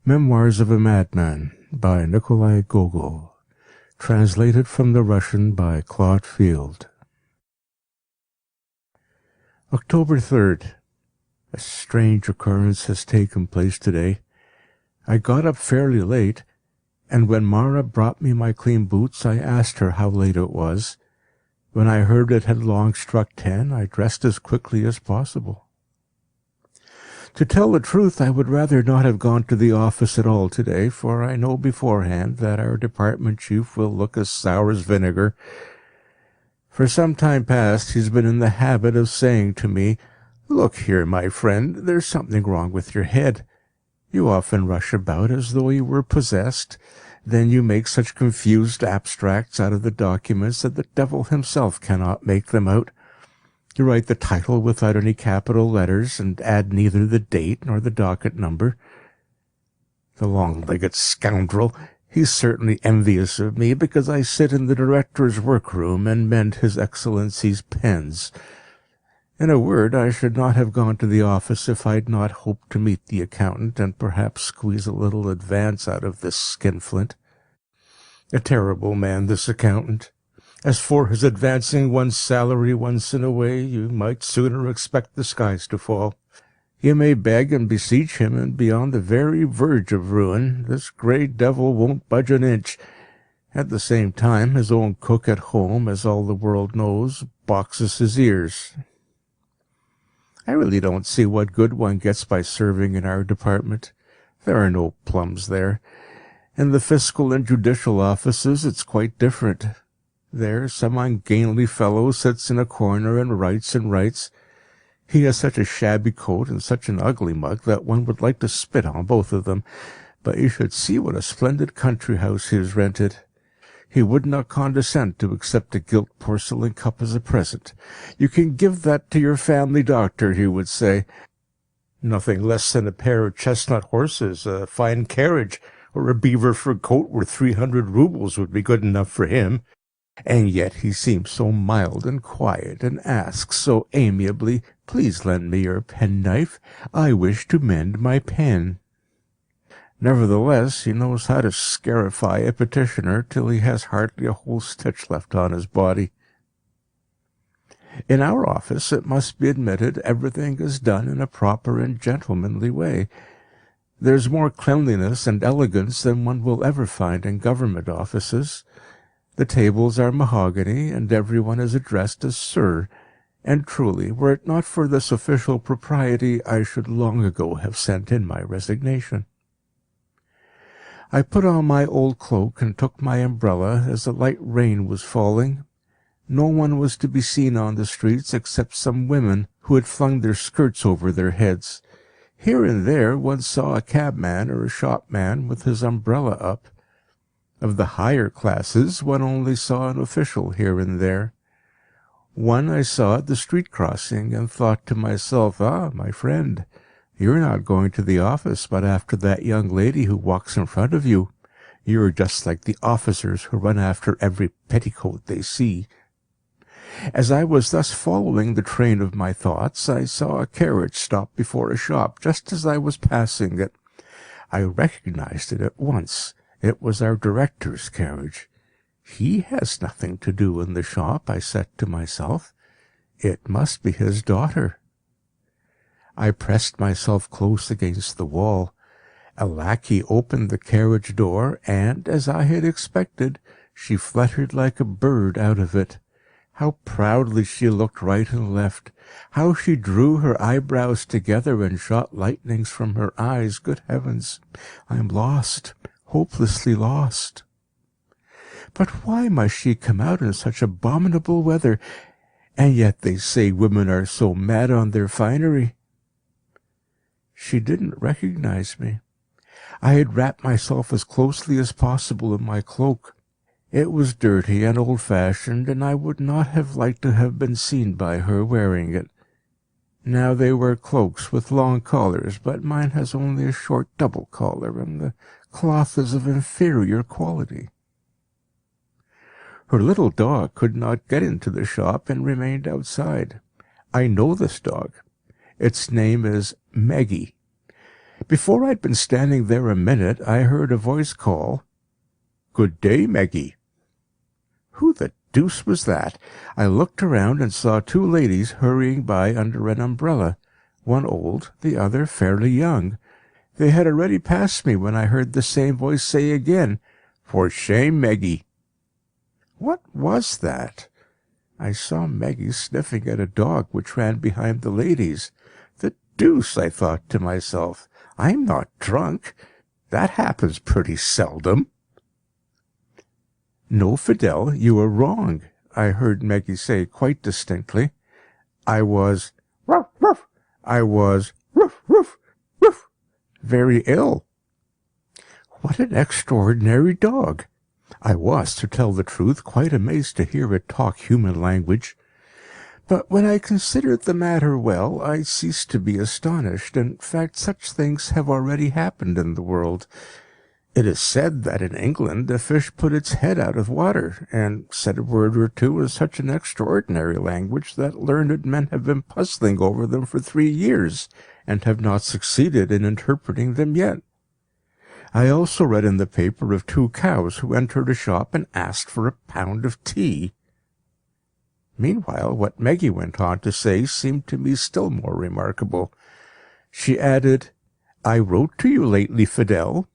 Memoirs of a Madman by Nikolai Gogol. Translated from the Russian by Claude Field. October 3rd. A strange occurrence has taken place today. I got up fairly late, and when Mara brought me my clean boots, I asked her how late it was. When I heard it had long struck 10, I dressed as quickly as possible. To tell the truth, I would rather not have gone to the office at all today, for I know beforehand that our department chief will look as sour as vinegar. For some time past he's been in the habit of saying to me, "Look here, my friend, there's something wrong with your head. You often rush about as though you were possessed. Then you make such confused abstracts out of the documents that the devil himself cannot make them out. You write the title without any capital letters, and add neither the date nor the docket number. The long-legged scoundrel! He's certainly envious of me, because I sit in the director's workroom and mend His Excellency's pens. In a word, I should not have gone to the office if I'd not hoped to meet the accountant and perhaps squeeze a little advance out of this skinflint. A terrible man, this accountant. As for his advancing one's salary once in a way, you might sooner expect the skies to fall. You may beg and beseech him, and be on the very verge of ruin. This grey devil won't budge an inch. At the same time, his own cook at home, as all the world knows, boxes his ears. I really don't see what good one gets by serving in our department. There are no plums there. In the fiscal and judicial offices it's quite different. There some ungainly fellow sits in a corner and writes. He has such a shabby coat and such an ugly mug that one would like to spit on both of them. But you should see what a splendid country house he has rented. He would not condescend to accept a gilt porcelain cup as a present. "You can give that to your family doctor," he would say. Nothing less than a pair of chestnut horses, a fine carriage, or a beaver fur coat worth 300 roubles would be good enough for him. And yet he seems so mild and quiet, and asks so amiably, "Please lend me your penknife. I wish to mend my pen." Nevertheless, he knows how to scarify a petitioner till he has hardly a whole stitch left on his body. In our office, it must be admitted, everything is done in a proper and gentlemanly way. There's more cleanliness and elegance than one will ever find in government offices. The tables are mahogany, and everyone is addressed as "Sir," and truly, were it not for this official propriety, I should long ago have sent in my resignation. I put on my old cloak and took my umbrella, as a light rain was falling. No one was to be seen on the streets except some women who had flung their skirts over their heads. Here and there one saw a cabman or a shopman with his umbrella up. Of the higher classes, one only saw an official here and there. One I saw at the street crossing, and thought to myself, "Ah, my friend, you're not going to the office, but after that young lady who walks in front of you. You're just like the officers who run after every petticoat they see." As I was thus following the train of my thoughts, I saw a carriage stop before a shop just as I was passing it. I recognized it at once. It was our director's carriage. "He has nothing to do in the shop," I said to myself. "It must be his daughter." I pressed myself close against the wall. A lackey opened the carriage door, and, as I had expected, she fluttered like a bird out of it. How proudly she looked right and left! How she drew her eyebrows together and shot lightnings from her eyes! Good heavens! I am lost, hopelessly lost. But why must she come out in such abominable weather? And yet they say women are so mad on their finery. She didn't recognize me. I had wrapped myself as closely as possible in my cloak. It was dirty and old-fashioned, and I would not have liked to have been seen by her wearing it. Now they wear cloaks with long collars, but mine has only a short double collar, and the cloth is of inferior quality. Her little dog could not get into the shop, and remained outside. I know this dog. Its name is Maggie. Before I'd been standing there a minute, I heard a voice call, "Good day, Meggie." Who the deuce was that? I looked around and saw two ladies hurrying by under an umbrella, one old, the other fairly young. They had already passed me when I heard the same voice say again, "For shame, Meggie." What was that? I saw Meggie sniffing at a dog which ran behind the ladies. The deuce, I thought to myself. I'm not drunk. That happens pretty seldom. "No, Fidel, you are wrong," I heard Meggie say quite distinctly. I was ruff, ruff. I was ruff, ruff, ruff, very ill. What an extraordinary dog! I was, to tell the truth, quite amazed to hear it talk human language. But when I considered the matter well, I ceased to be astonished. In fact, such things have already happened in the world. It is said that in England a fish put its head out of water, and said a word or two in such an extraordinary language that learned men have been puzzling over them for 3 years, and have not succeeded in interpreting them yet. I also read in the paper of 2 cows who entered a shop and asked for a pound of tea. Meanwhile, what Meggie went on to say seemed to me still more remarkable. She added, "I wrote to you lately, Fidel.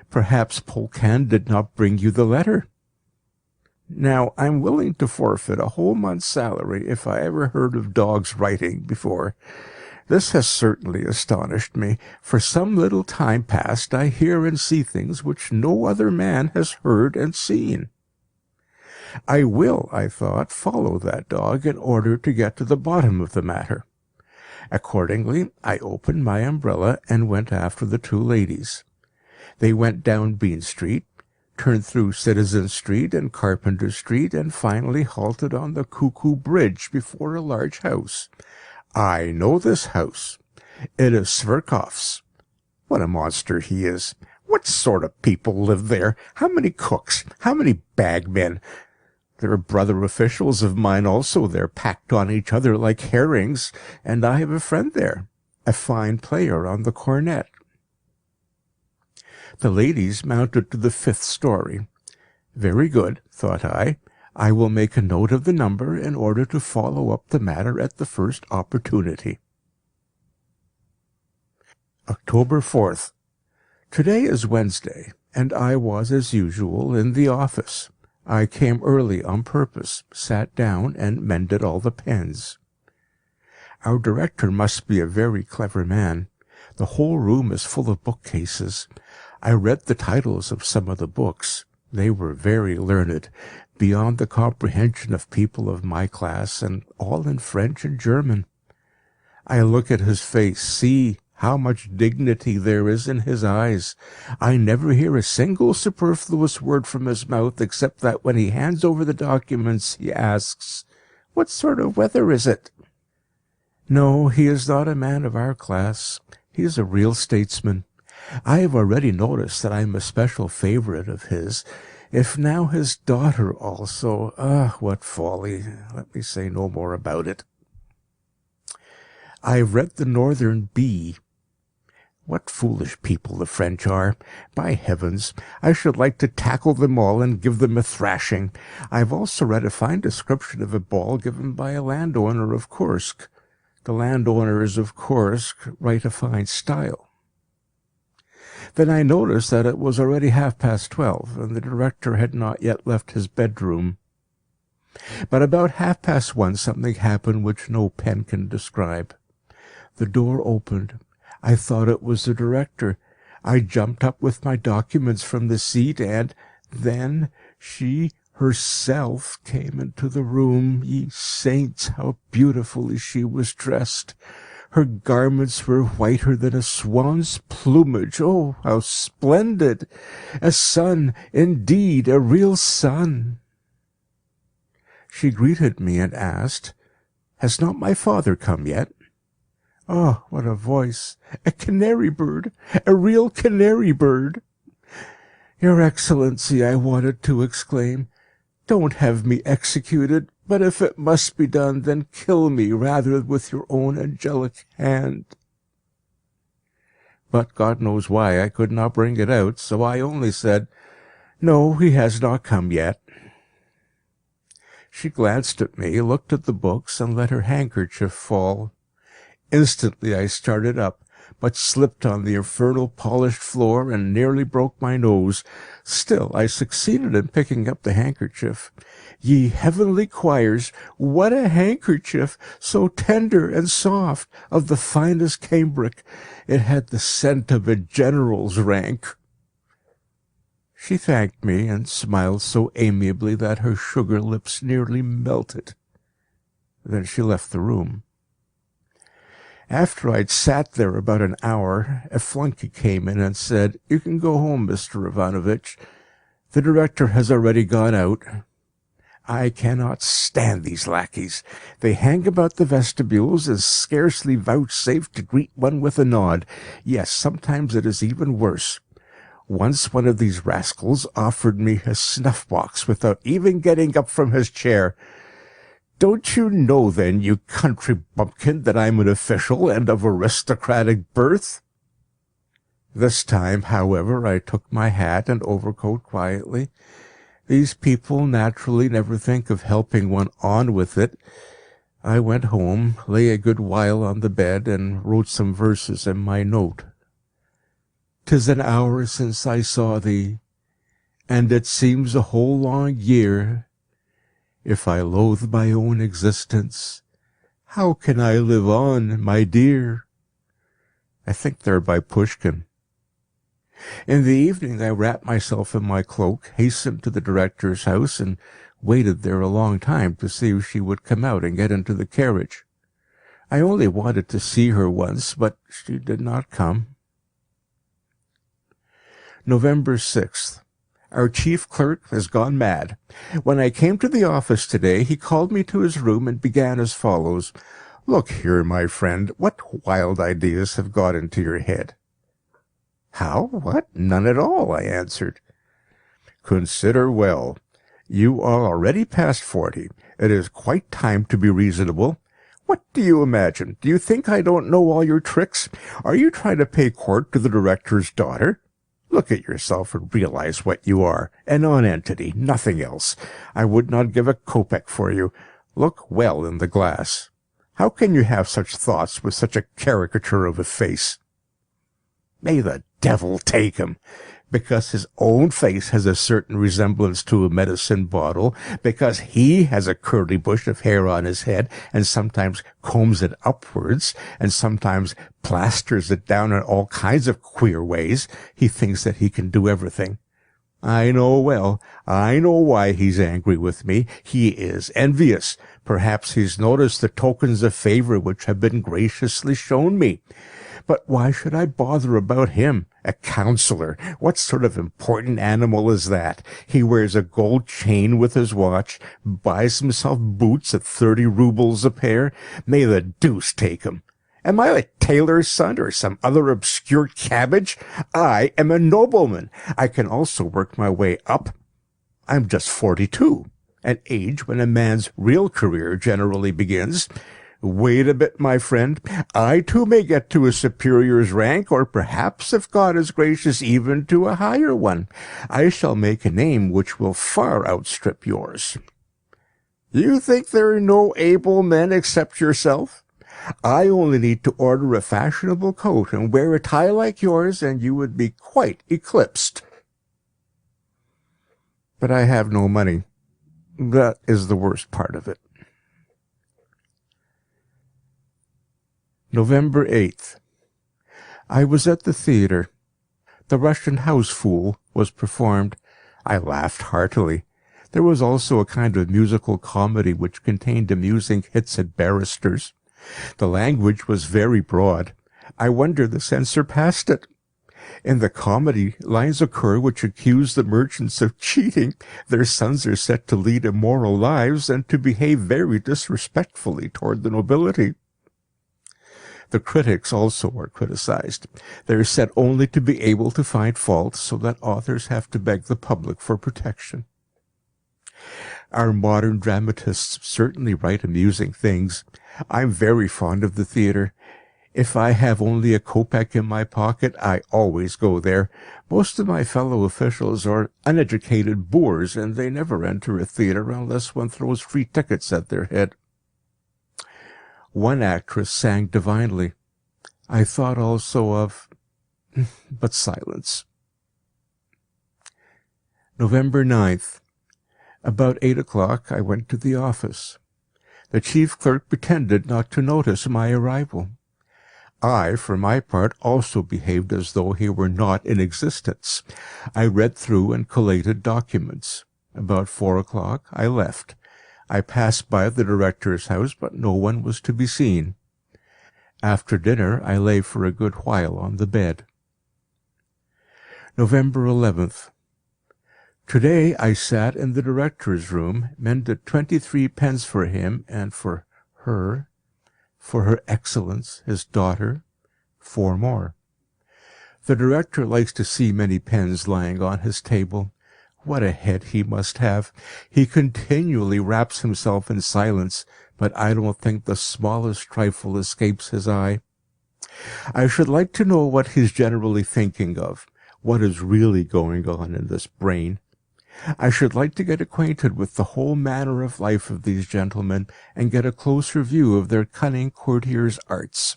Perhaps Polkan did not bring you the letter." Now, I'm willing to forfeit a whole month's salary if I ever heard of dogs writing before. This has certainly astonished me. For some little time past I hear and see things which no other man has heard and seen. I will, I thought, follow that dog in order to get to the bottom of the matter. Accordingly, I opened my umbrella and went after the 2 ladies. They went down Bean Street, turned through Citizen Street and Carpenter Street, and finally halted on the Cuckoo Bridge before a large house. I know this house. It is Sverkov's. What a monster he is! What sort of people live there? How many cooks? How many bagmen? There are brother officials of mine also. They're packed on each other like herrings, and I have a friend there, a fine player on the cornet. The ladies mounted to the 5th story. Very good, thought I. I will make a note of the number in order to follow up the matter at the first opportunity. October 4th. Today is Wednesday, and I was, as usual, in the office. I came early on purpose, sat down, and mended all the pens. Our director must be a very clever man. The whole room is full of bookcases. I read the titles of some of the books. They were very learned, beyond the comprehension of people of my class, and all in French and German. I look at his face, see how much dignity there is in his eyes. I never hear a single superfluous word from his mouth, except that when he hands over the documents he asks, "What sort of weather is it?" No, he is not a man of our class. He is a real statesman. I have already noticed that I am a special favourite of his. If now his daughter also— what folly! Let me say no more about it. I have read the Northern Bee. What foolish people the French are! By heavens, I should like to tackle them all and give them a thrashing. I have also read a fine description of a ball given by a landowner of Kursk. The landowners of Kursk write a fine style. Then I noticed that it was already 12:30, and the director had not yet left his bedroom. But about 1:30 something happened which no pen can describe. The door opened. I thought it was the director. I jumped up with my documents from the seat, and then she herself came into the room. Ye saints, how beautifully she was dressed! Her garments were whiter than a swan's plumage. Oh, how splendid! A sun, indeed, a real sun. She greeted me and asked, "Has not my father come yet?" Oh, what a voice! A canary bird! A real canary bird! "Your Excellency," I wanted to exclaim, "don't have me executed, but if it must be done, then kill me rather with your own angelic hand." but God knows why I could not bring it out, so I only said, "No, he has not come yet." She glanced at me, looked at the books, and let her handkerchief fall. Instantly I started up, but slipped on the infernal polished floor and nearly broke my nose. Still I succeeded in picking up the handkerchief. Ye heavenly choirs, what a handkerchief! So tender and soft, of the finest cambric. It had the scent of a general's rank. She thanked me, and smiled so amiably that her sugar lips nearly melted. Then she left the room. After I'd sat there about an hour, a flunkey came in and said, "You can go home, Mr. Ivanovitch. The director has already gone out." I cannot stand these lackeys. They hang about the vestibules and scarcely vouchsafe to greet one with a nod. Yes, sometimes it is even worse. Once one of these rascals offered me his snuff-box without even getting up from his chair. "Don't you know, then, you country bumpkin, that I'm an official and of aristocratic birth?" This time, however, I took my hat and overcoat quietly. These people naturally never think of helping one on with it. I went home, lay a good while on the bed, and wrote some verses in my note. "'Tis an hour since I saw thee, and it seems a whole long year. If I loathe my own existence, how can I live on, my dear?" I think they're by Pushkin. In the evening I wrapped myself in my cloak, hastened to the director's house, and waited there a long time to see if she would come out and get into the carriage. I only wanted to see her once, but she did not come. November 6th. Our chief clerk has gone mad. When I came to the office today, he called me to his room and began as follows. "Look here, my friend, what wild ideas have got into your head?" "How? What? None at all," I answered. "Consider well. You are already past 40. It is quite time to be reasonable. What do you imagine? Do you think I don't know all your tricks? Are you trying to pay court to the director's daughter? Look at yourself and realize what you are, a nonentity, nothing else. I would not give a kopeck for you. Look well in the glass. How can you have such thoughts with such a caricature of a face?" May the devil take him! Because his own face has a certain resemblance to a medicine bottle, because he has a curly bush of hair on his head, and sometimes combs it upwards, and sometimes plasters it down in all kinds of queer ways, he thinks that he can do everything. I know well. I know why he's angry with me. He is envious. Perhaps he's noticed the tokens of favor which have been graciously shown me. But why should I bother about him? A counsellor! What sort of important animal is that? He wears a gold chain with his watch, buys himself boots at 30 roubles a pair. May the deuce take him! Am I a tailor's son or some other obscure cabbage? I am a nobleman. I can also work my way up. I'm just 42, an age when a man's real career generally begins. Wait a bit, my friend. I too may get to a superior's rank, or perhaps, if God is gracious, even to a higher one. I shall make a name which will far outstrip yours. You think there are no able men except yourself? I only need to order a fashionable coat and wear a tie like yours, and you would be quite eclipsed. But I have no money. That is the worst part of it. November 8th. I was at the theatre. The Russian House Fool was performed. I laughed heartily. There was also a kind of musical comedy which contained amusing hits at barristers. The language was very broad. I wonder the censor passed it. In the comedy, lines occur which accuse the merchants of cheating. Their sons are set to lead immoral lives and to behave very disrespectfully toward the nobility. The critics also are criticized. They are said only to be able to find fault, so that authors have to beg the public for protection. Our modern dramatists certainly write amusing things. I'm very fond of the theatre. If I have only a kopeck in my pocket, I always go there. Most of my fellow officials are uneducated boors, and they never enter a theatre unless one throws free tickets at their head. One actress sang divinely. I thought also of... but silence. November 9th. About 8 o'clock, I went to the office. The chief clerk pretended not to notice my arrival. I, for my part, also behaved as though he were not in existence. I read through and collated documents. About 4 o'clock, I left. I passed by the director's house, but no one was to be seen. After dinner, I lay for a good while on the bed. November 11th. Today I sat in the director's room, mended 23 pens for him and for her excellence, his daughter, 4 more. The director likes to see many pens lying on his table. What a head he must have! He continually wraps himself in silence, but I don't think the smallest trifle escapes his eye. I should like to know what he's generally thinking of, what is really going on in this brain. I should like to get acquainted with the whole manner of life of these gentlemen, and get a closer view of their cunning courtiers' arts,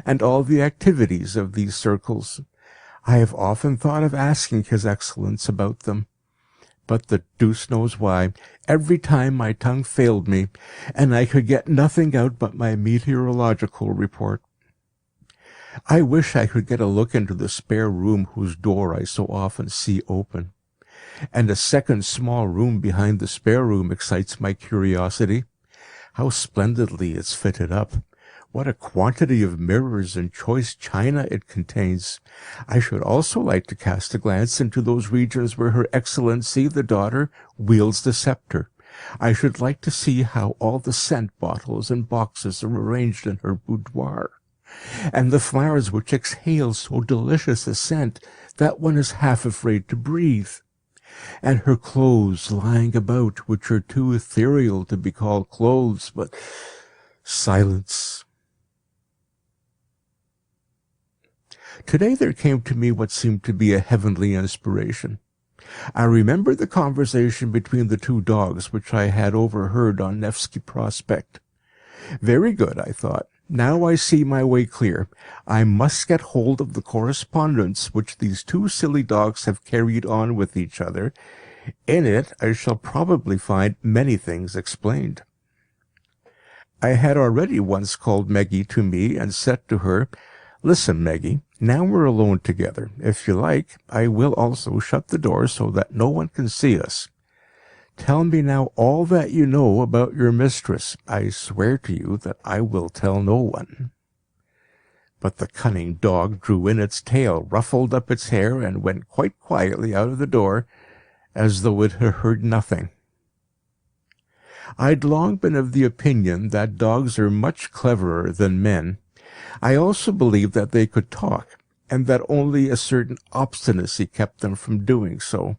and all the activities of these circles. I have often thought of asking His Excellence about them, but the deuce knows why. Every time my tongue failed me, and I could get nothing out but my meteorological report. I wish I could get a look into the spare room whose door I so often see open. And a second small room behind the spare room excites my curiosity. How splendidly it's fitted up! What a quantity of mirrors and choice china it contains! I should also like to cast a glance into those regions where Her Excellency, the daughter, wields the sceptre. I should like to see how all the scent bottles and boxes are arranged in her boudoir, and the flowers which exhale so delicious a scent that one is half afraid to breathe, and her clothes lying about, which are too ethereal to be called clothes, but silence. Today there came to me what seemed to be a heavenly inspiration. I remember the conversation between the 2 dogs which I had overheard on Nevsky Prospect. Very good, I thought. Now I see my way clear. I must get hold of the correspondence which these 2 silly dogs have carried on with each other. In it I shall probably find many things explained. I had already once called Meggie to me and said to her, "Listen, Meggie, now we're alone together. If you like, I will also shut the door so that no one can see us. Tell me now all that you know about your mistress. I swear to you that I will tell no one." But the cunning dog drew in its tail, ruffled up its hair, and went quite quietly out of the door, as though it had heard nothing. I'd long been of the opinion that dogs are much cleverer than men. I also believed that they could talk, and that only a certain obstinacy kept them from doing so.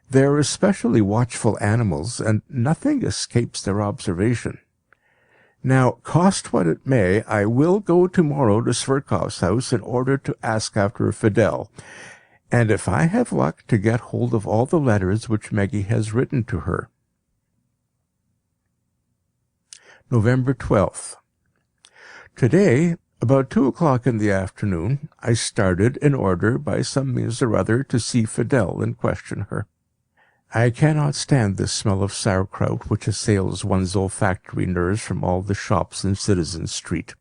They are especially watchful animals, and nothing escapes their observation. Now, cost what it may, I will go tomorrow to Sverkov's house in order to ask after Fidel, and if I have luck, to get hold of all the letters which Meggie has written to her. November 12th. Today, about 2 o'clock in the afternoon, I started in order, by some means or other, to see Fidel and question her. I cannot stand this smell of sauerkraut which assails one's olfactory nerves from all the shops in Citizen Street.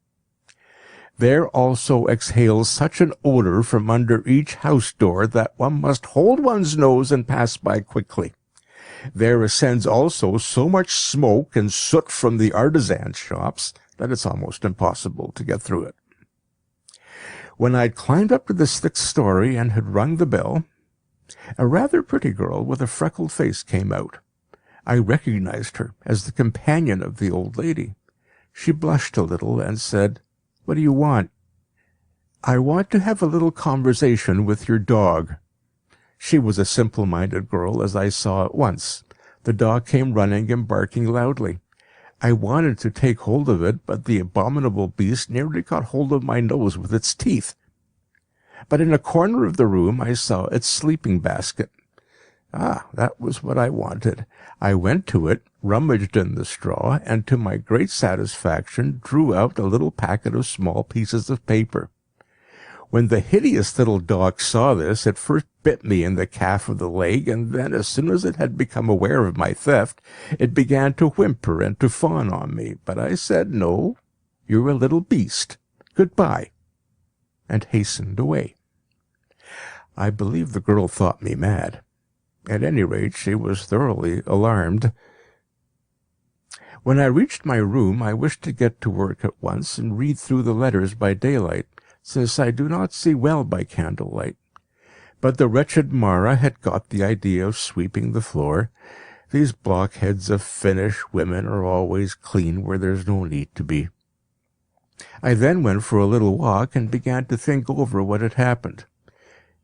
There also exhales such an odour from under each house door that one must hold one's nose and pass by quickly. There ascends also so much smoke and soot from the artisan shops that it's almost impossible to get through it. When I'd climbed up to the 6th story and had rung the bell, a rather pretty girl with a freckled face came out. I recognized her as the companion of the old lady. She blushed a little and said, "What do you want?" "I want to have a little conversation with your dog." She was a simple-minded girl, as I saw at once. The dog came running and barking loudly. I wanted to take hold of it, but the abominable beast nearly got hold of my nose with its teeth. But in a corner of the room I saw its sleeping basket. Ah, that was what I wanted. I went to it, rummaged in the straw, and to my great satisfaction drew out a little packet of small pieces of paper. When the hideous little dog saw this, it first bit me in the calf of the leg, and then, as soon as it had become aware of my theft, it began to whimper and to fawn on me. But I said, "No, you're a little beast. Goodbye," and hastened away. I believe the girl thought me mad. At any rate, she was thoroughly alarmed. When I reached my room, I wished to get to work at once and read through the letters by daylight, since I do not see well by candlelight. But the wretched Mara had got the idea of sweeping the floor. These blockheads of Finnish women are always clean where there's no need to be. I then went for a little walk and began to think over what had happened.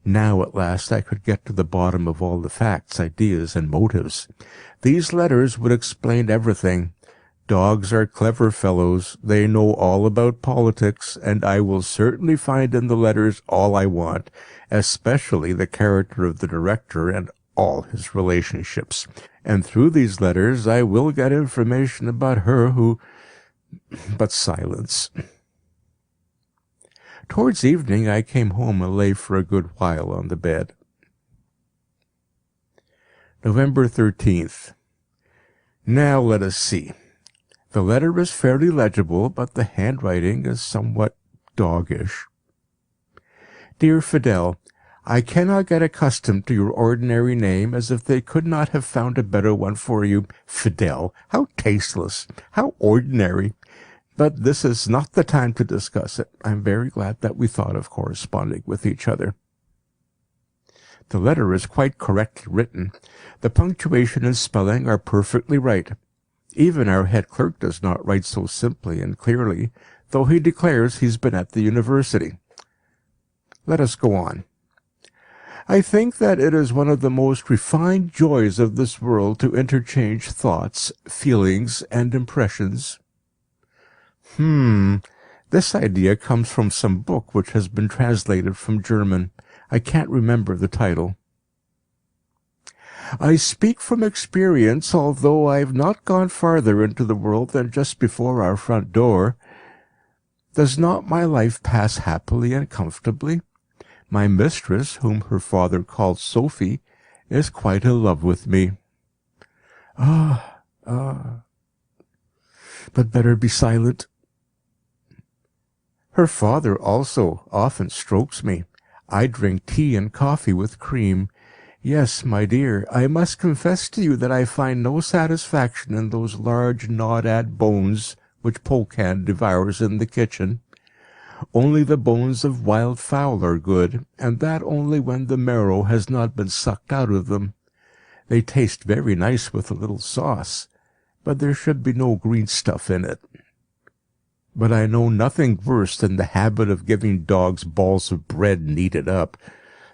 Now at last I could get to the bottom of all the facts, ideas, and motives. These letters would explain everything. Dogs are clever fellows. They know all about politics, and I will certainly find in the letters all I want, especially the character of the director and all his relationships. And through these letters I will get information about her who... But silence. Towards evening I came home and lay for a good while on the bed. November 13th. Now let us see. The letter is fairly legible, but the handwriting is somewhat doggish. Dear Fidel, I cannot get accustomed to your ordinary name, as if they could not have found a better one for you. Fidel, how tasteless, how ordinary. But this is not the time to discuss it. I am very glad that we thought of corresponding with each other. The letter is quite correctly written. The punctuation and spelling are perfectly right. Even our head clerk does not write so simply and clearly, though he declares he's been at the university. Let us go on. I think that it is one of the most refined joys of this world to interchange thoughts, feelings, and impressions. This idea comes from some book which has been translated from German. I can't remember the title. I speak from experience, although I have not gone farther into the world than just before our front door. Does not my life pass happily and comfortably? My mistress, whom her father called Sophie, is quite in love with me. But better be silent. Her father also often strokes me. I drink tea and coffee with cream. Yes, my dear, I must confess to you that I find no satisfaction in those large gnawed-at bones which Polkan devours in the kitchen. Only the bones of wild fowl are good, and that only when the marrow has not been sucked out of them. They taste very nice with a little sauce, but there should be no green stuff in it. But I know nothing worse than the habit of giving dogs balls of bread kneaded up.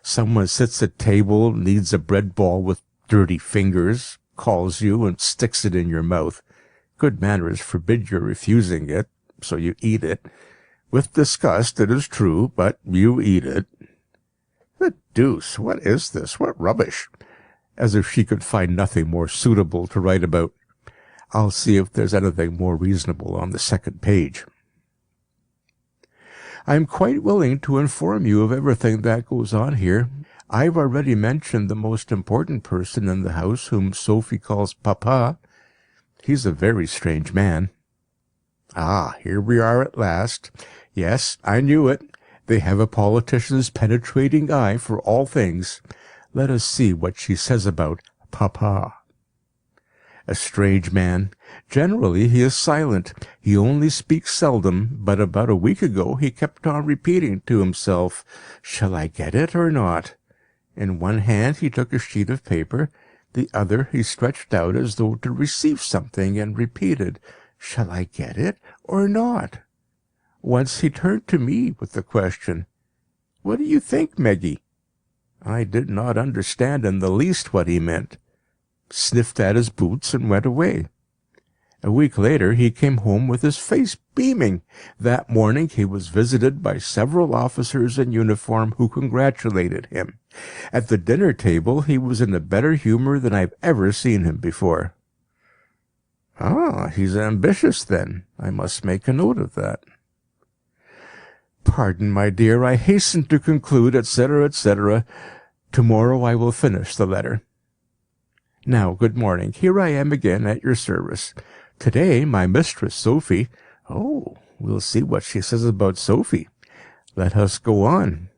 Someone sits at table, kneads a bread ball with dirty fingers, calls you, and sticks it in your mouth. Good manners forbid your refusing it, so you eat it. With disgust, it is true, but you eat it. The deuce! What is this? What rubbish! As if she could find nothing more suitable to write about. I'll see if there's anything more reasonable on the second page. I am quite willing to inform you of everything that goes on here. I've already mentioned the most important person in the house, whom Sophie calls Papa. He's a very strange man. Ah, here we are at last. Yes, I knew it. They have a politician's penetrating eye for all things. Let us see what she says about Papa. A strange man. Generally he is silent. He only speaks seldom, but about a week ago he kept on repeating to himself, "Shall I get it or not?" In one hand he took a sheet of paper, the other he stretched out as though to receive something, and repeated, "Shall I get it or not?" Once he turned to me with the question, "What do you think, Meggie?" I did not understand in the least what he meant, sniffed at his boots, and went away. A week later he came home with his face beaming. That morning he was visited by several officers in uniform who congratulated him. At the dinner table he was in a better humor than I've ever seen him before. Ah, he's ambitious then. I must make a note of that. Pardon, my dear, I hasten to conclude, etc., etc. Tomorrow I will finish the letter. Now, good morning. Here I am again at your service. Today, my mistress, Sophie— oh, we'll see what she says about Sophie. Let us go on.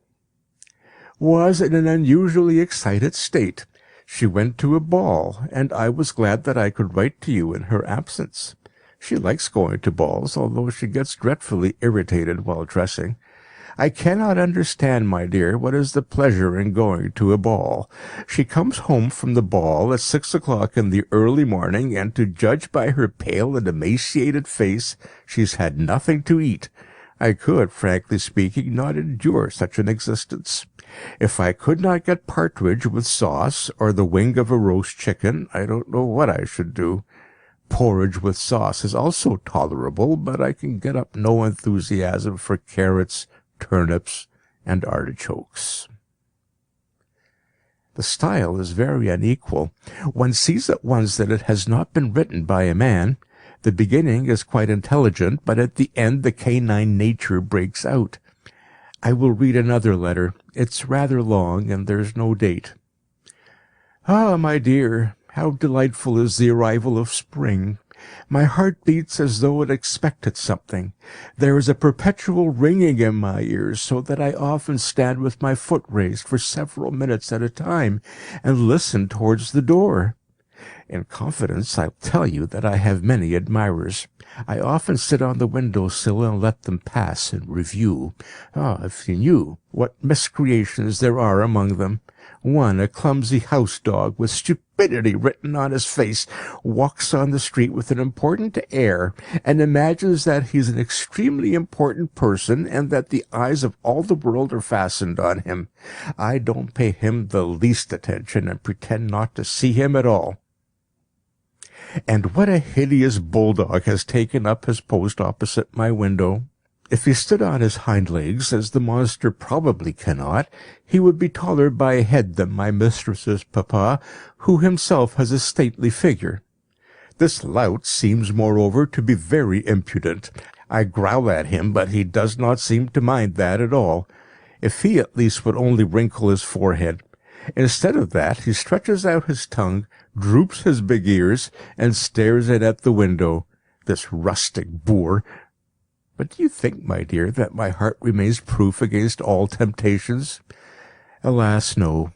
Was in an unusually excited state. She went to a ball, and I was glad that I could write to you in her absence. She likes going to balls, although she gets dreadfully irritated while dressing. I cannot understand, my dear, what is the pleasure in going to a ball. She comes home from the ball at 6 o'clock in the early morning, and to judge by her pale and emaciated face, she's had nothing to eat. I could, frankly speaking, not endure such an existence. If I could not get partridge with sauce, or the wing of a roast chicken, I don't know what I should do. Porridge with sauce is also tolerable, but I can get up no enthusiasm for carrots, turnips, and artichokes. The style is very unequal. One sees at once that it has not been written by a man. The beginning is quite intelligent, but at the end the canine nature breaks out. I will read another letter. It's rather long, and there's no date. Ah, my dear, how delightful is the arrival of spring! My heart beats as though it expected something. There is a perpetual ringing in my ears, so that I often stand with my foot raised for several minutes at a time, and listen towards the door. In confidence, I'll tell you that I have many admirers. I often sit on the window-sill and let them pass in review. Ah, if you knew what miscreations there are among them! One, a clumsy house-dog with stupidity written on his face, walks on the street with an important air, and imagines that he's an extremely important person, and that the eyes of all the world are fastened on him. I don't pay him the least attention, and pretend not to see him at all. And what a hideous bulldog has taken up his post opposite my window! If he stood on his hind legs, as the monster probably cannot, he would be taller by a head than my mistress's papa, who himself has a stately figure. This lout seems, moreover, to be very impudent. I growl at him, but he does not seem to mind that at all. If he at least would only wrinkle his forehead. Instead of that, he stretches out his tongue, droops his big ears, and stares in at the window. This rustic boor! But do you think, my dear, that my heart remains proof against all temptations? Alas, no.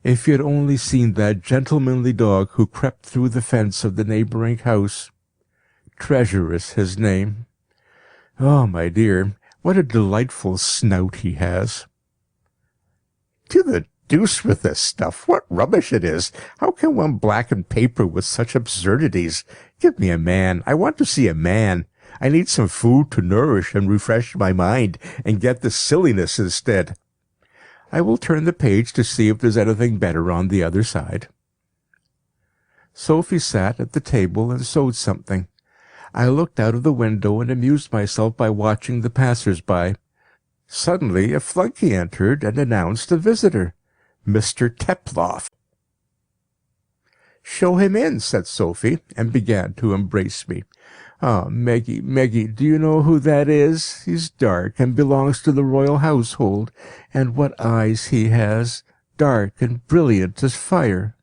If you had only seen that gentlemanly dog who crept through the fence of the neighbouring house. Treasure is his name. Oh, my dear, what a delightful snout he has! To the deuce with this stuff! What rubbish it is! How can one blacken paper with such absurdities? Give me a man. I want to see a man. I need some food to nourish and refresh my mind, and get this silliness instead. I will turn the page to see if there's anything better on the other side. Sophie sat at the table and sewed something. I looked out of the window and amused myself by watching the passers-by. Suddenly a flunkey entered and announced a visitor, Mr. Teploff. "Show him in," said Sophie, and began to embrace me. "Ah, Meggie, do you know who that is? He's dark, and belongs to the royal household. And what eyes he has! Dark and brilliant as fire."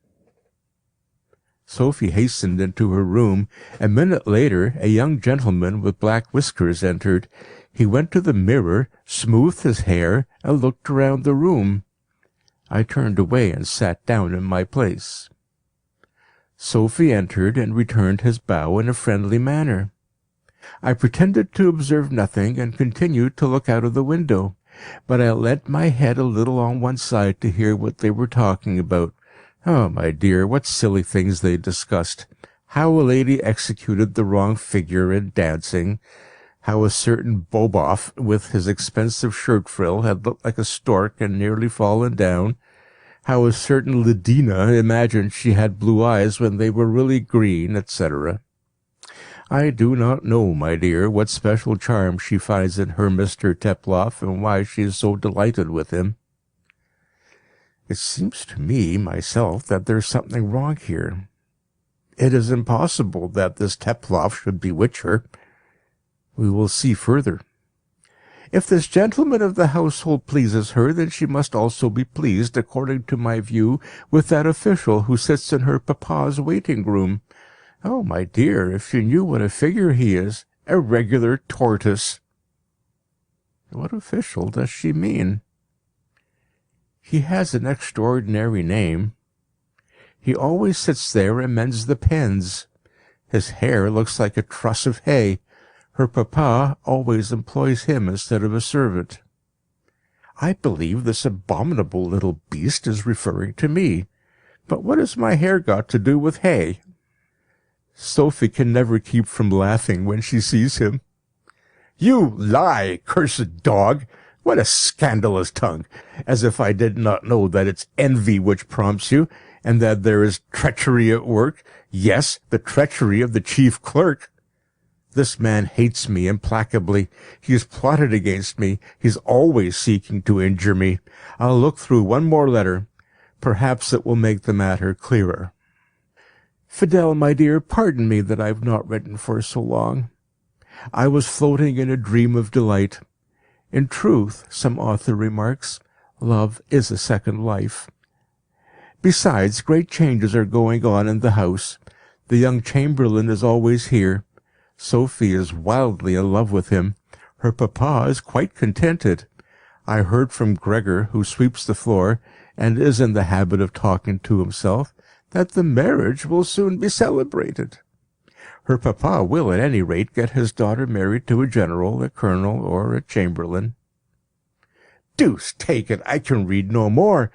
Sophie hastened into her room. A minute later, a young gentleman with black whiskers entered. He went to the mirror, smoothed his hair, and looked around the room. I turned away and sat down in my place. Sophie entered and returned his bow in a friendly manner. I pretended to observe nothing, and continued to look out of the window, but I leant my head a little on one side to hear what they were talking about. Oh, my dear, what silly things they discussed! How a lady executed the wrong figure in dancing, how a certain Boboff, with his expensive shirt-frill, had looked like a stork and nearly fallen down, how a certain Ledina imagined she had blue eyes when they were really green, etc. I do not know, my dear, what special charm she finds in her Mr. Teplov, and why she is so delighted with him. It seems to me, myself, that there's something wrong here. It is impossible that this Teplov should bewitch her. We will see further. If this gentleman of the household pleases her, then she must also be pleased, according to my view, with that official who sits in her papa's waiting-room. Oh, my dear, if you knew what a figure he is, a regular tortoise. What official does she mean? He has an extraordinary name. He always sits there and mends the pens. His hair looks like a truss of hay. Her papa always employs him instead of a servant. I believe this abominable little beast is referring to me. But what has my hair got to do with hay? Sophie can never keep from laughing when she sees him. You lie, cursed dog! What a scandalous tongue! As if I did not know that it's envy which prompts you, and that there is treachery at work. Yes, the treachery of the chief clerk. This man hates me implacably. He has plotted against me. He is always seeking to injure me. I'll look through one more letter. Perhaps it will make the matter clearer. Fidel, my dear, pardon me that I have not written for so long. I was floating in a dream of delight. In truth, some author remarks, love is a second life. Besides, great changes are going on in the house. The young chamberlain is always here. Sophie is wildly in love with him. Her papa is quite contented. I heard from Gregor, who sweeps the floor, and is in the habit of talking to himself, that the marriage will soon be celebrated. Her papa will, at any rate, get his daughter married to a general, a colonel, or a chamberlain. Deuce take it, I can read no more.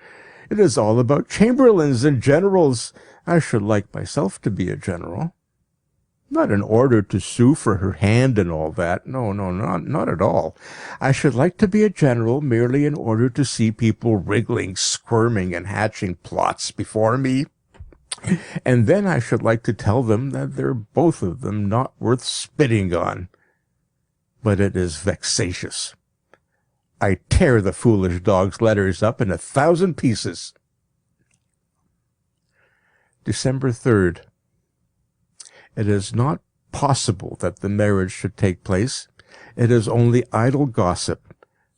It is all about chamberlains and generals. I should like myself to be a general. Not in order to sue for her hand and all that. No, not at all. I should like to be a general merely in order to see people wriggling, squirming, and hatching plots before me. And then I should like to tell them that they're both of them not worth spitting on. But it is vexatious. I tear the foolish dog's letters up in 1,000 pieces. December 3rd. It is not possible that the marriage should take place. It is only idle gossip.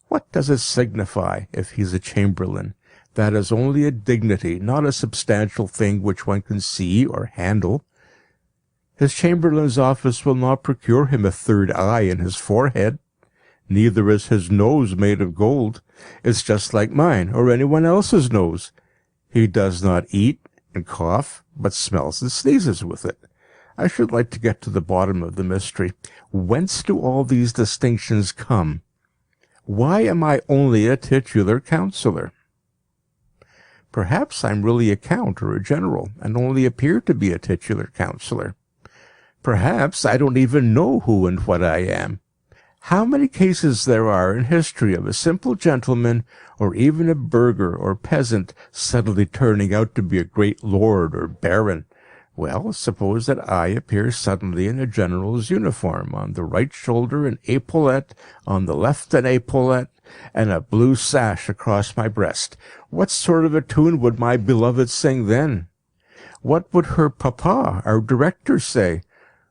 What does it signify if he is a chamberlain? That is only a dignity, not a substantial thing which one can see or handle. His chamberlain's office will not procure him a third eye in his forehead. Neither is his nose made of gold. It's just like mine or anyone else's nose. He does not eat and cough, but smells and sneezes with it. I should like to get to the bottom of the mystery. Whence do all these distinctions come? Why am I only a titular councillor? Perhaps I'm really a count or a general, and only appear to be a titular councillor. Perhaps I don't even know who and what I am. How many cases there are in history of a simple gentleman, or even a burgher or peasant, suddenly turning out to be a great lord or baron. Well, suppose that I appear suddenly in a general's uniform, on the right shoulder an epaulette, on the left an epaulette, and a blue sash across my breast. What sort of a tune would my beloved sing then? What would her papa, our director, say?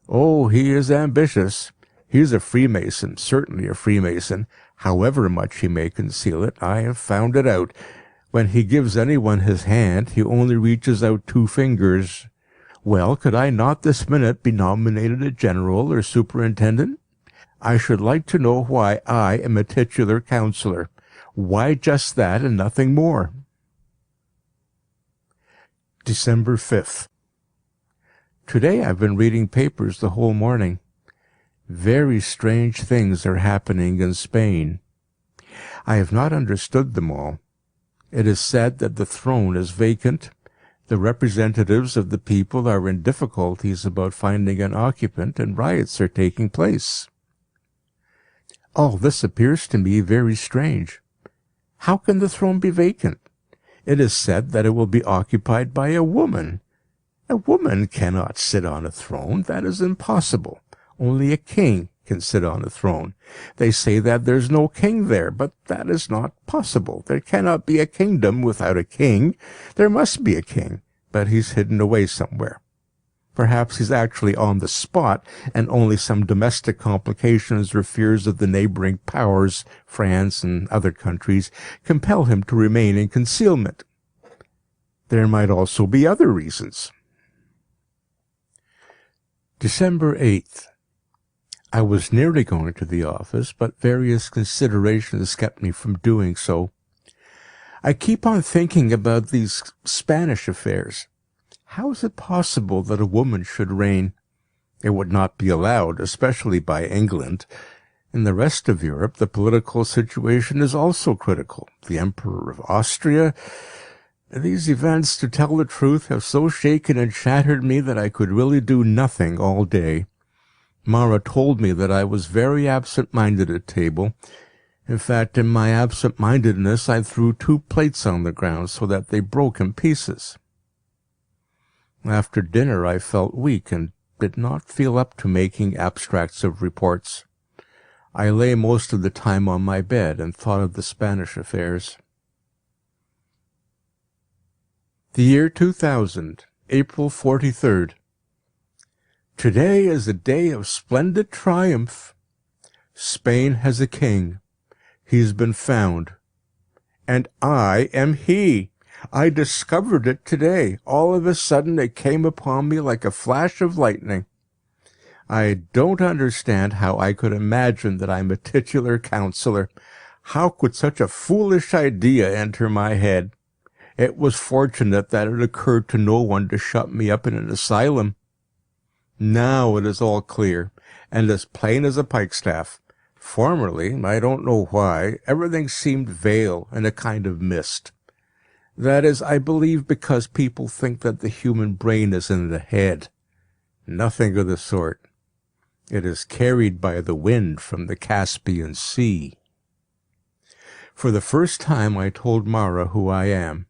Oh, he is ambitious. He is a Freemason, certainly a Freemason. However much he may conceal it, I have found it out. When he gives anyone his hand, he only reaches out 2 fingers. Well, could I not this minute be nominated a general or superintendent? I should like to know why I am a titular councillor. Why just that and nothing more? December 5th. Today I've been reading papers the whole morning. Very strange things are happening in Spain. I have not understood them all. It is said that the throne is vacant. The representatives of the people are in difficulties about finding an occupant, and riots are taking place. All this appears to me very strange. How can the throne be vacant? It is said that it will be occupied by a woman. A woman cannot sit on a throne. That is impossible. Only a king can sit on a throne. They say that there's no king there, but that is not possible. There cannot be a kingdom without a king. There must be a king, but he's hidden away somewhere. Perhaps he's actually on the spot, and only some domestic complications or fears of the neighboring powers, France and other countries, compel him to remain in concealment. There might also be other reasons. December 8th. I was nearly going to the office, but various considerations kept me from doing so. I keep on thinking about these Spanish affairs. How is it possible that a woman should reign? It would not be allowed, especially by England. In the rest of Europe, the political situation is also critical. The Emperor of Austria. These events, to tell the truth, have so shaken and shattered me that I could really do nothing all day. Mara told me that I was very absent-minded at table. In fact, in my absent-mindedness, I threw 2 plates on the ground so that they broke in pieces. After dinner, I felt weak and did not feel up to making abstracts of reports. I lay most of the time on my bed and thought of the Spanish affairs. The year 2000, April 43rd. Today is a day of splendid triumph. Spain has a king. He's been found. And I am he. I discovered it today. All of a sudden it came upon me like a flash of lightning. I don't understand how I could imagine that I'm a titular councillor. How could such a foolish idea enter my head? It was fortunate that it occurred to no one to shut me up in an asylum. Now it is all clear, and as plain as a pikestaff. Formerly, I don't know why, everything seemed veil and a kind of mist. That is, I believe, because people think that the human brain is in the head. Nothing of the sort. It is carried by the wind from the Caspian Sea. For the first time I told Mara who I am.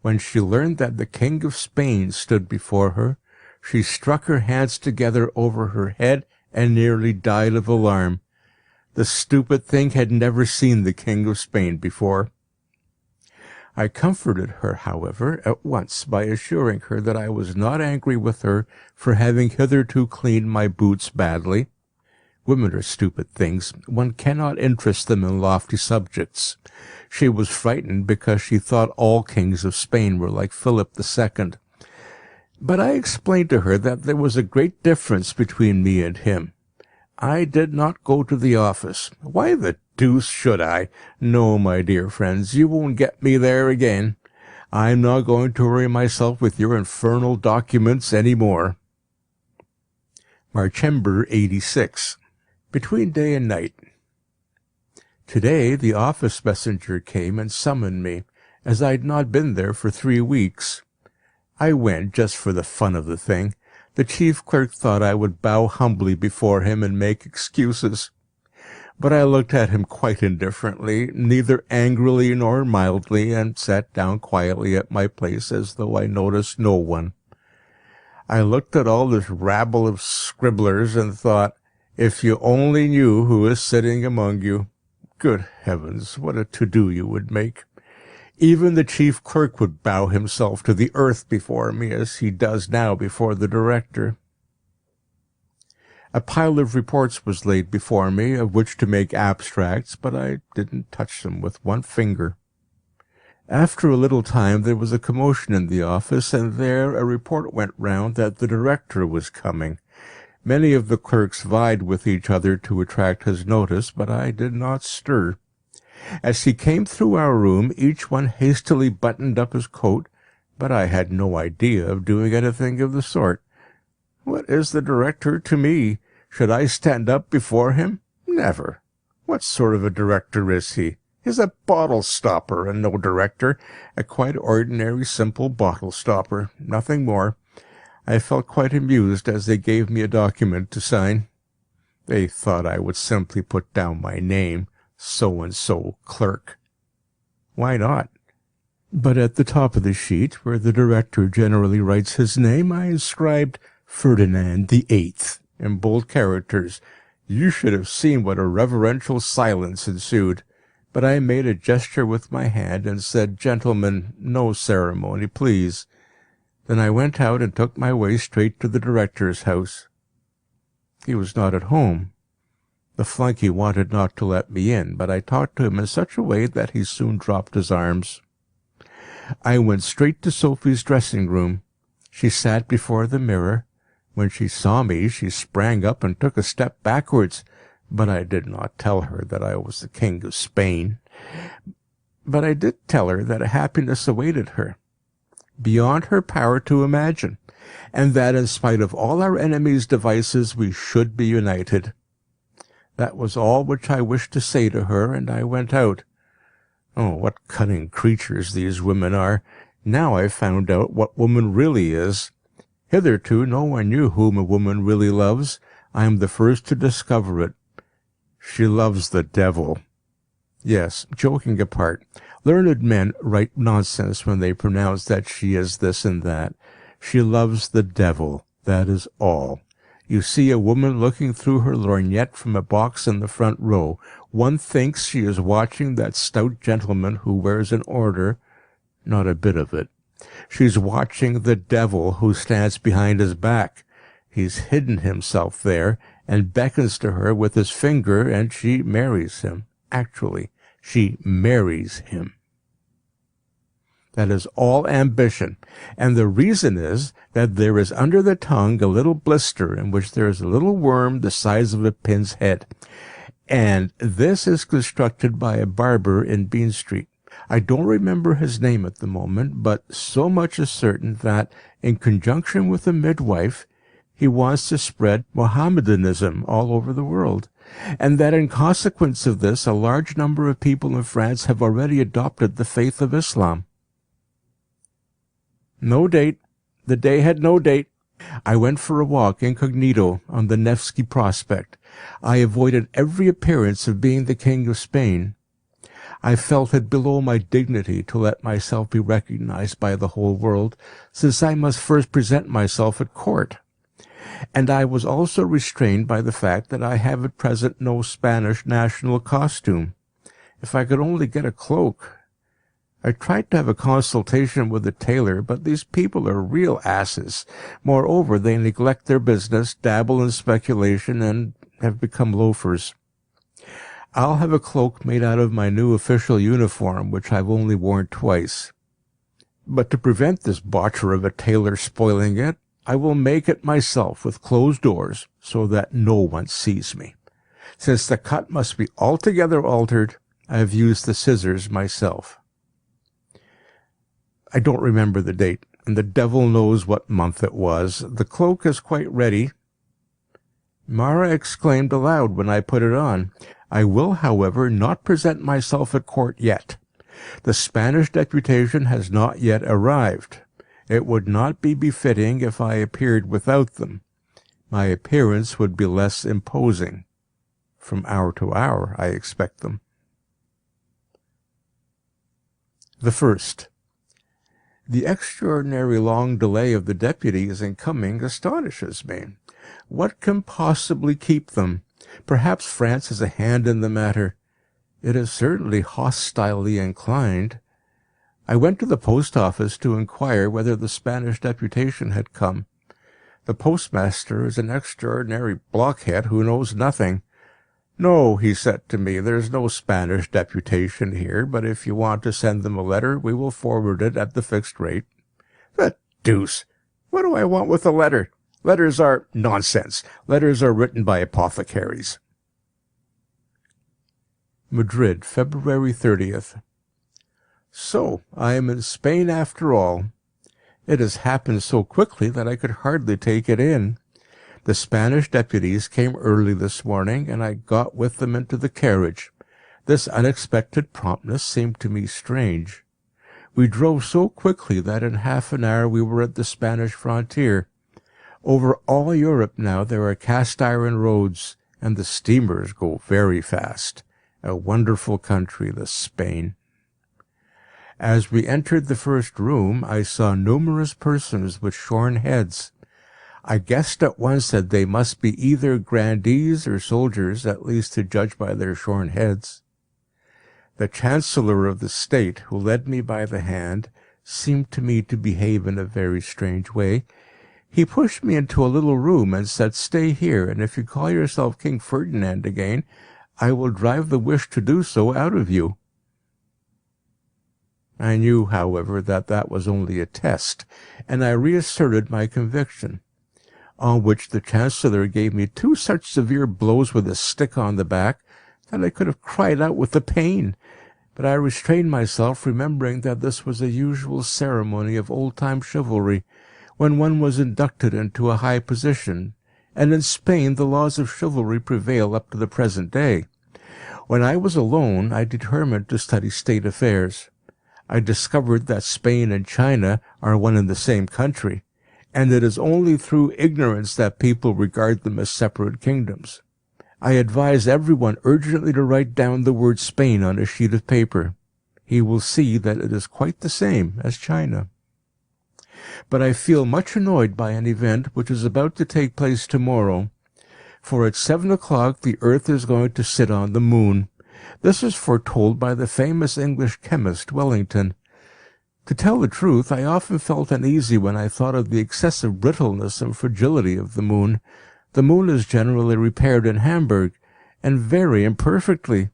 When she learned that the King of Spain stood before her, she struck her hands together over her head and nearly died of alarm. The stupid thing had never seen the King of Spain before. I comforted her, however, at once by assuring her that I was not angry with her for having hitherto cleaned my boots badly. Women are stupid things. One cannot interest them in lofty subjects. She was frightened because she thought all kings of Spain were like Philip II. But I explained to her that there was a great difference between me and him. I did not go to the office. Why the deuce should I? No, my dear friends, you won't get me there again. I'm not going to worry myself with your infernal documents any more. Marchember 86. Between day and night. Today the office messenger came and summoned me, as I had not been there for 3 weeks. I went just for the fun of the thing. The chief clerk thought I would bow humbly before him and make excuses. But I looked at him quite indifferently, neither angrily nor mildly, and sat down quietly at my place as though I noticed no one. I looked at all this rabble of scribblers and thought, if you only knew who is sitting among you. Good heavens, what a to-do you would make. Even the chief clerk would bow himself to the earth before me, as he does now before the director. A pile of reports was laid before me, of which to make abstracts, but I didn't touch them with one finger. After a little time there was a commotion in the office, and there a report went round that the director was coming. Many of the clerks vied with each other to attract his notice, but I did not stir. As he came through our room, each one hastily buttoned up his coat, but I had no idea of doing anything of the sort. What is the director to me? Should I stand up before him? Never. What sort of a director is he? He's a bottle stopper and no director, a quite ordinary simple bottle stopper, nothing more. I felt quite amused as they gave me a document to sign. They thought I would simply put down my name, so-and-so clerk. Why not? But at the top of the sheet, where the director generally writes his name, I inscribed Ferdinand the Eighth. in bold characters. You should have seen what a reverential silence ensued. But I made a gesture with my hand and said, "Gentlemen, no ceremony, please." Then I went out and took my way straight to the director's house. He was not at home. The flunkey wanted not to let me in, but I talked to him in such a way that he soon dropped his arms. I went straight to Sophie's dressing room. She sat before the mirror. When she saw me, she sprang up and took a step backwards, but I did not tell her that I was the King of Spain. But I did tell her that a happiness awaited her, beyond her power to imagine, and that in spite of all our enemies' devices we should be united. That was all which I wished to say to her, and I went out. Oh, what cunning creatures these women are! Now I've found out what woman really is. Hitherto no one knew whom a woman really loves. I am the first to discover it. She loves the devil. Yes, joking apart, learned men write nonsense when they pronounce that she is this and that. She loves the devil, that is all. You see a woman looking through her lorgnette from a box in the front row. One thinks she is watching that stout gentleman who wears an order. Not a bit of it. She's watching the devil who stands behind his back. He's hidden himself there and beckons to her with his finger, and she marries him. Actually, she marries him. That is all ambition, and the reason is that there is under the tongue a little blister in which there is a little worm the size of a pin's head, and this is constructed by a barber in Bean Street. I don't remember his name at the moment, but so much is certain that, in conjunction with a midwife, he wants to spread Mohammedanism all over the world, and that in consequence of this a large number of people in France have already adopted the faith of Islam. No date. The day had no date. I went for a walk incognito on the Nevsky Prospect. I avoided every appearance of being the King of Spain. I felt it below my dignity to let myself be recognized by the whole world, since I must first present myself at court. And I was also restrained by the fact that I have at present no Spanish national costume. If I could only get a cloak. I tried to have a consultation with a tailor, but these people are real asses. Moreover, they neglect their business, dabble in speculation, and have become loafers. I'll have a cloak made out of my new official uniform, which I've only worn twice. But to prevent this botcher of a tailor spoiling it, I will make it myself with closed doors, so that no one sees me. Since the cut must be altogether altered, I have used the scissors myself. I don't remember the date, and the devil knows what month it was. The cloak is quite ready. Mara exclaimed aloud when I put it on. I will, however, not present myself at court yet. The Spanish deputation has not yet arrived. It would not be befitting if I appeared without them. My appearance would be less imposing. From hour to hour, I expect them. The first. The extraordinary long delay of the deputies in coming astonishes me. What can possibly keep them? Perhaps France has a hand in the matter. It is certainly hostilely inclined. I went to the post office to inquire whether the Spanish deputation had come. The postmaster is an extraordinary blockhead who knows nothing. "No," he said to me, "there's no Spanish deputation here, but if you want to send them a letter, we will forward it at the fixed rate." The deuce! What do I want with a letter? Letters are nonsense. Letters are written by apothecaries. Madrid, February 30th. So, I am in Spain after all. It has happened so quickly that I could hardly take it in. The Spanish deputies came early this morning, and I got with them into the carriage. This unexpected promptness seemed to me strange. We drove so quickly that in half an hour we were at the Spanish frontier. Over all Europe now there are cast-iron roads, and the steamers go very fast. A wonderful country, this Spain. As we entered the first room, I saw numerous persons with shorn heads. I guessed at once that they must be either grandees or soldiers, at least to judge by their shorn heads. The Chancellor of the State, who led me by the hand, seemed to me to behave in a very strange way. He pushed me into a little room and said, "Stay here, and if you call yourself King Ferdinand again, I will drive the wish to do so out of you." I knew, however, that that was only a test, and I reasserted my conviction, on which the Chancellor gave me 2 such severe blows with a stick on the back that I could have cried out with the pain. But I restrained myself, remembering that this was a usual ceremony of old-time chivalry, when one was inducted into a high position, and in Spain the laws of chivalry prevail up to the present day. When I was alone, I determined to study state affairs. I discovered that Spain and China are one and the same country, and it is only through ignorance that people regard them as separate kingdoms. I advise everyone urgently to write down the word Spain on a sheet of paper. He will see that it is quite the same as China. But I feel much annoyed by an event which is about to take place tomorrow, for at 7 o'clock the earth is going to sit on the moon. This is foretold by the famous English chemist Wellington. To tell the truth, I often felt uneasy when I thought of the excessive brittleness and fragility of the moon. The moon is generally repaired in Hamburg, and very imperfectly.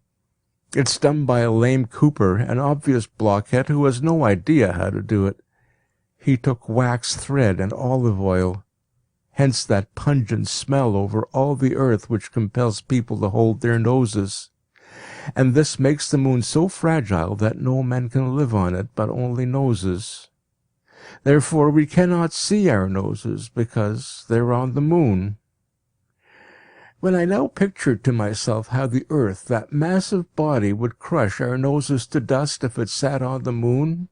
It's done by a lame cooper, an obvious blockhead who has no idea how to do it. He took wax thread and olive oil. Hence that pungent smell over all the earth which compels people to hold their noses. And this makes the moon so fragile that no men can live on it, but only noses. Therefore we cannot see our noses, because they're on the moon. When I now pictured to myself how the earth, that massive body, would crush our noses to dust if it sat on the moon,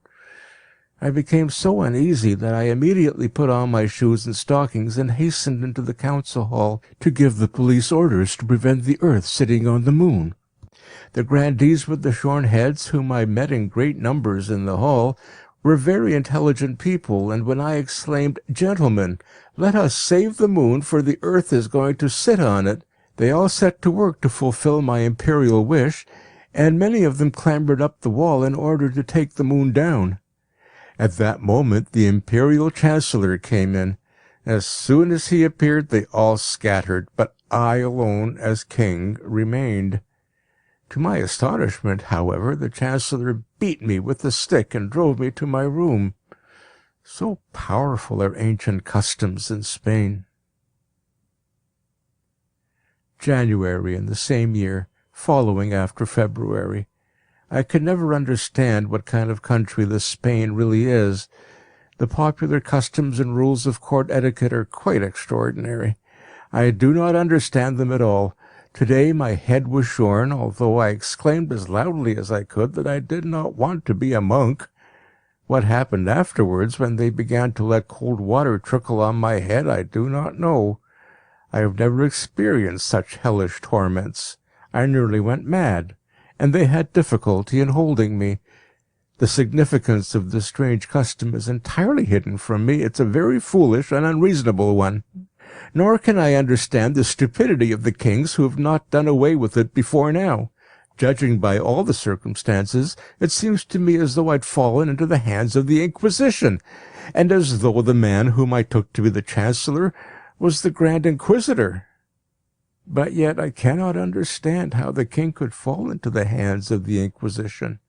I became so uneasy that I immediately put on my shoes and stockings and hastened into the council hall to give the police orders to prevent the earth sitting on the moon. The grandees with the shorn heads, whom I met in great numbers in the hall, were very intelligent people, and when I exclaimed, "Gentlemen, let us save the moon, for the earth is going to sit on it," they all set to work to fulfill my imperial wish, and many of them clambered up the wall in order to take the moon down. At that moment the imperial chancellor came in. As soon as he appeared, they all scattered, but I alone, as king, remained. To my astonishment, however, the chancellor beat me with a stick and drove me to my room. So powerful are ancient customs in Spain. January in the same year, following after February. I could never understand what kind of country this Spain really is. The popular customs and rules of court etiquette are quite extraordinary. I do not understand them at all. Today my head was shorn, although I exclaimed as loudly as I could that I did not want to be a monk. What happened afterwards, when they began to let cold water trickle on my head, I do not know. I have never experienced such hellish torments. I nearly went mad, and they had difficulty in holding me. The significance of this strange custom is entirely hidden from me. It's a very foolish and unreasonable one. Nor can I understand the stupidity of the kings who have not done away with it before now. Judging by all the circumstances, it seems to me as though I'd fallen into the hands of the Inquisition, and as though the man whom I took to be the Chancellor was the Grand Inquisitor. But yet I cannot understand how the king could fall into the hands of the Inquisition.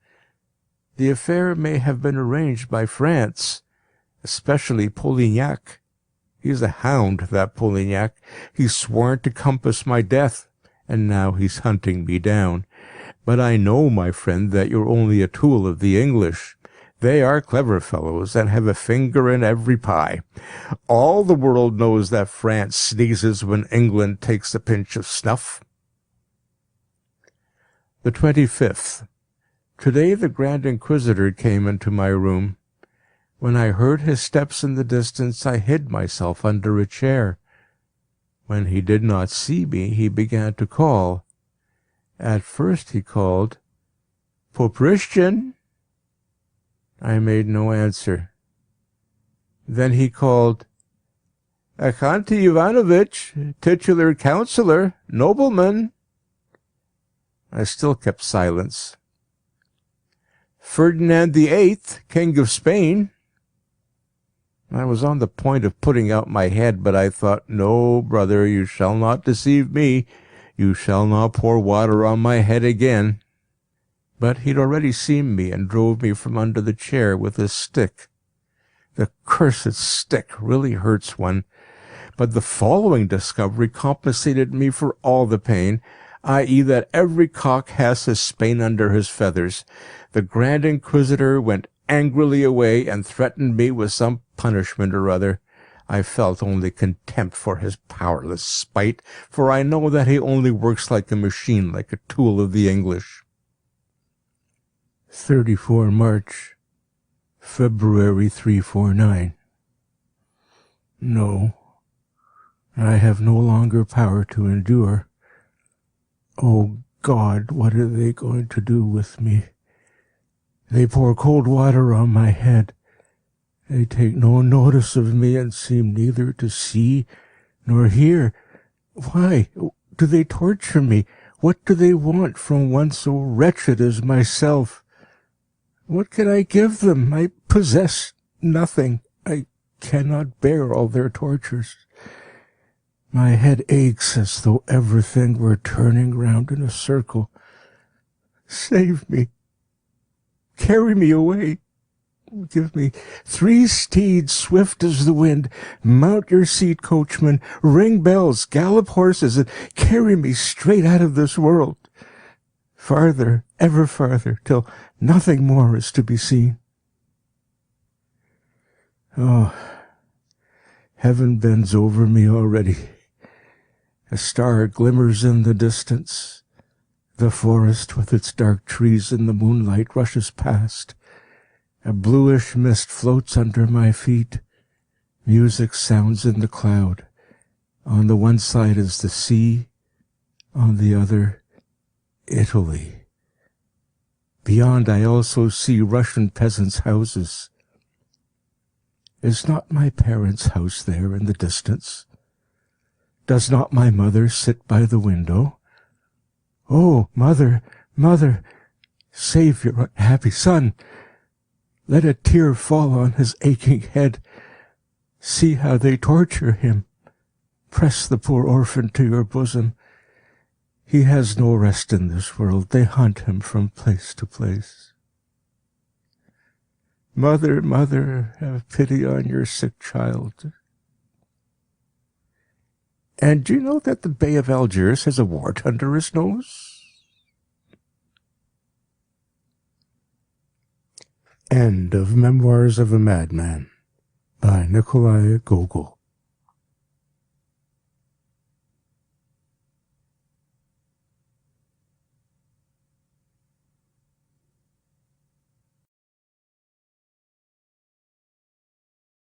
The affair may have been arranged by France, especially Polignac. He's a hound, that Polignac. He's sworn to compass my death, and now he's hunting me down. But I know, my friend, that you're only a tool of the English. They are clever fellows, and have a finger in every pie. All the world knows that France sneezes when England takes a pinch of snuff. The 25th. Today the Grand Inquisitor came into my room. When I heard his steps in the distance, I hid myself under a chair. When he did not see me, he began to call. At first he called, "Poprishchin." I made no answer. Then he called, Akanti Ivanovitch, titular councillor, nobleman. I still kept silence. Ferdinand VIII, King of Spain. I was on the point of putting out my head, but I thought, no, brother, you shall not deceive me. You shall not pour water on my head again. But he'd already seen me and drove me from under the chair with his stick. The cursed stick really hurts one. But the following discovery compensated me for all the pain, i.e. that every cock has his Spain under his feathers. The Grand Inquisitor went angrily away and threatened me with some punishment or other. I felt only contempt for his powerless spite, for I know that he only works like a machine, like a tool of the English. 34 March, February 349. No, I have no longer power to endure. Oh God, what are they going to do with me? They pour cold water on my head. They take no notice of me and seem neither to see nor hear. Why do they torture me? What do they want from one so wretched as myself? What can I give them? I possess nothing. I cannot bear all their tortures. My head aches as though everything were turning round in a circle. Save me. Carry me away. Give me 3 steeds swift as the wind. Mount your seat, coachman. Ring bells, gallop horses, and carry me straight out of this world. Farther, ever farther, till nothing more is to be seen. Oh, heaven bends over me already. A star glimmers in the distance. The forest with its dark trees in the moonlight rushes past. A bluish mist floats under my feet. Music sounds in the cloud. On the one side is the sea, on the other, Italy. Beyond I also see Russian peasants' houses. Is not my parents' house there in the distance? Does not my mother sit by the window? Oh, mother, mother, save your unhappy son. Let a tear fall on his aching head. See how they torture him. Press the poor orphan to your bosom. He has no rest in this world. They hunt him from place to place. Mother, mother, have pity on your sick child. And do you know that the Bey of Algiers has a wart under his nose? End of Memoirs of a Madman by Nikolai Gogol.